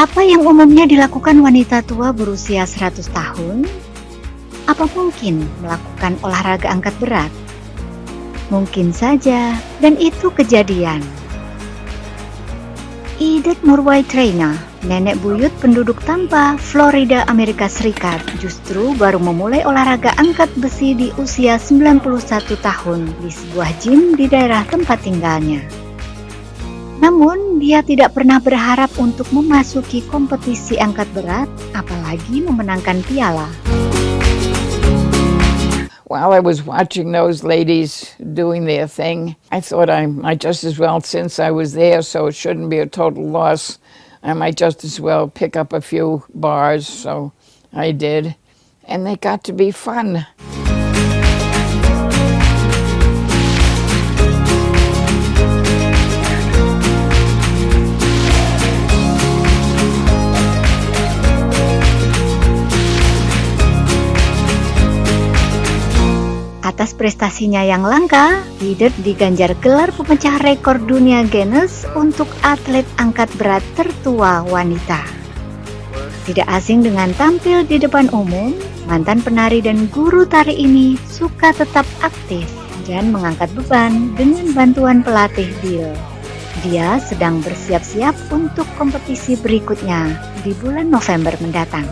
Apa yang umumnya dilakukan wanita tua berusia 100 tahun? Apa mungkin melakukan olahraga angkat berat? Mungkin saja, dan itu kejadian. Edith Murway Trainer, nenek buyut penduduk Tampa, Florida, Amerika Serikat, justru baru memulai olahraga angkat besi di usia 91 tahun di sebuah gym di daerah tempat tinggalnya. Namun, dia tidak pernah berharap untuk memasuki kompetisi angkat berat, apalagi memenangkan piala. While I was watching those ladies doing their thing, I thought I might just as well, since I was there, so it shouldn't be a total loss, I might just as well pick up a few bars, so I did. And they got to be fun. Atas prestasinya yang langka, Edith diganjar gelar pemecah rekor dunia Guinness untuk atlet angkat berat tertua wanita. Tidak asing dengan tampil di depan umum, mantan penari dan guru tari ini suka tetap aktif dan mengangkat beban dengan bantuan pelatih Bill. Dia sedang bersiap-siap untuk kompetisi berikutnya di bulan November mendatang.